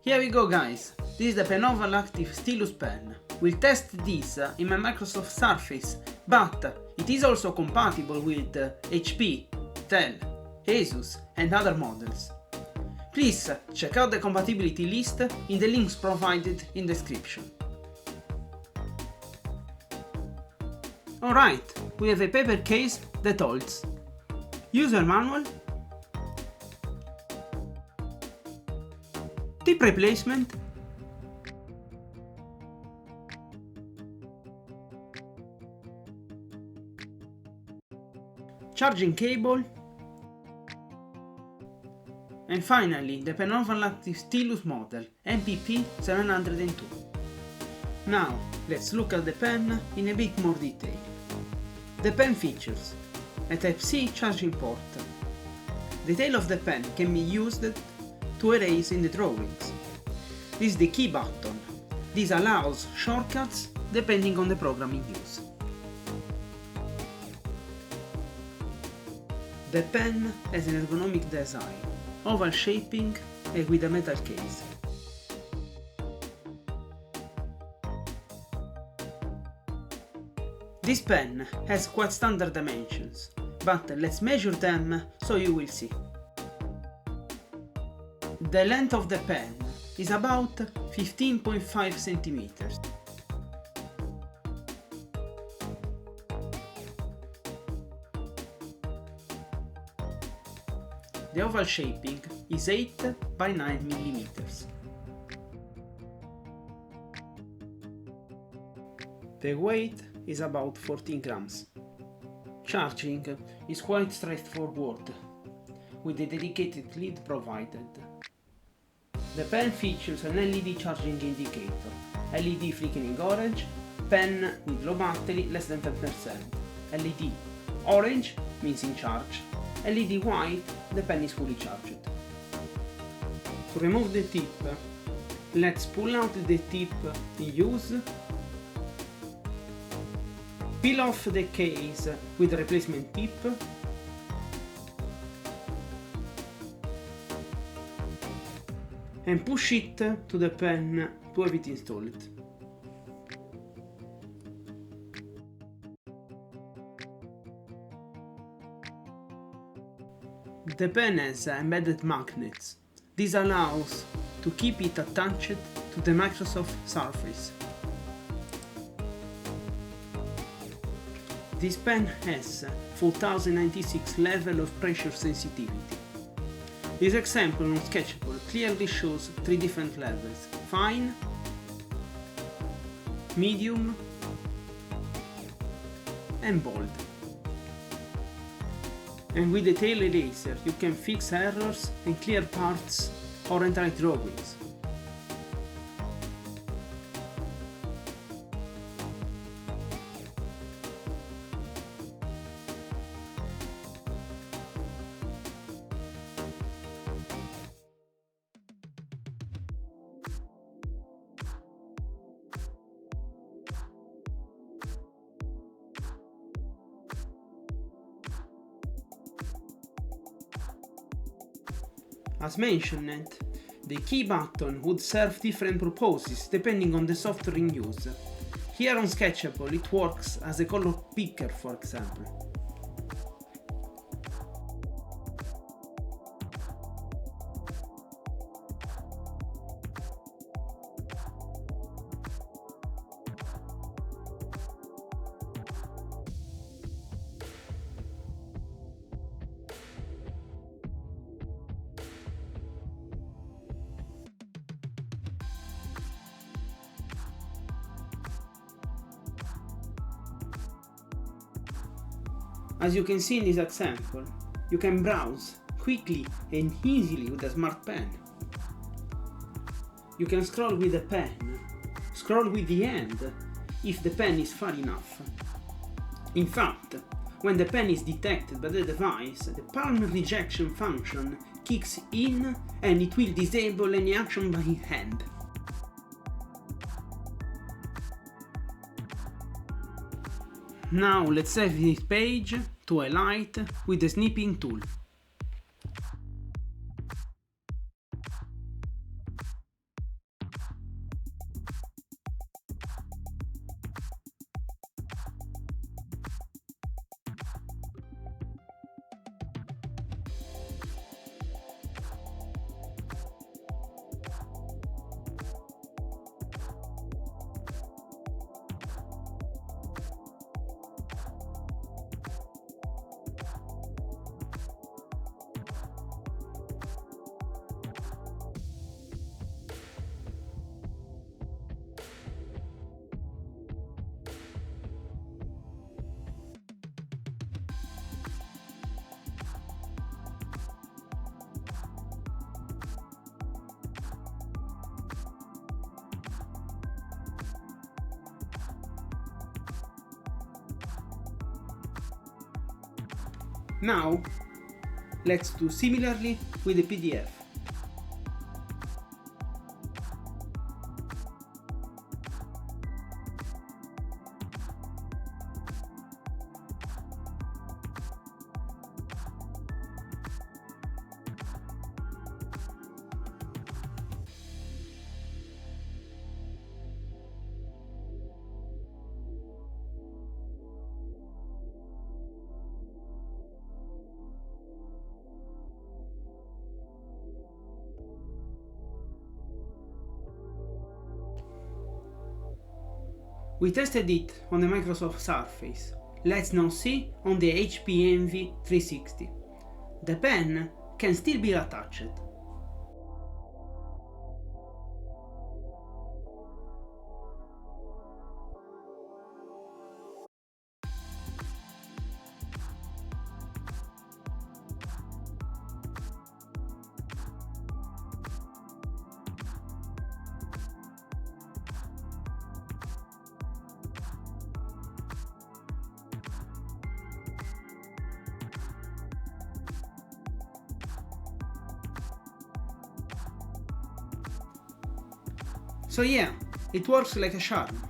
Here we go guys, this is the Penoval Active Stylus Pen. We'll test this in my Microsoft Surface, but it is also compatible with HP, Dell, Asus and other models. Please check out the compatibility list in the links provided in the description. Alright, we have a paper case that holds user manual, tip replacement, charging cable, and finally the Penoval Active Stylus model MPP702. Now let's look at the pen in a bit more detail. The pen features a Type-C charging port. The tail of the pen can be used to erase in the drawings. This is the key button. This allows shortcuts depending on the program in use. The pen has an ergonomic design, oval shaping and with a metal case. This pen has quite standard dimensions, but let's measure them so you will see. The length of the pen is about 15.5 centimeters. The oval shaping is 8 by 9 millimeters. The weight is about 14 grams. Charging is quite straightforward, with a dedicated lead provided. The pen features an LED charging indicator, LED flickering orange, pen with low battery less than 10%, LED orange means in charge, LED white the pen is fully charged. To remove the tip, let's pull out the tip in use, peel off the case with the replacement tip, and push it to the pen to have it installed. The pen has embedded magnets. This allows to keep it attached to the Microsoft Surface. This pen has 4096 level of pressure sensitivity. This example on Sketchable clearly shows 3 different levels: fine, medium and bold. And with the tail eraser you can fix errors and clear parts or entire drawings. As mentioned, the key button would serve different purposes depending on the software in use. Here on Sketchable it works as a color picker, for example. As you can see in this example, you can browse quickly and easily with a smart pen. You can scroll with the pen, scroll with the hand if the pen is far enough. In fact, when the pen is detected by the device, the palm rejection function kicks in and it will disable any action by hand. Now let's save this page to highlight with the snipping tool. Now, let's do similarly with the PDF. We tested it on the Microsoft Surface. Let's now see on the HP Envy 360. The pen can still be attached. So yeah, it works like a charm.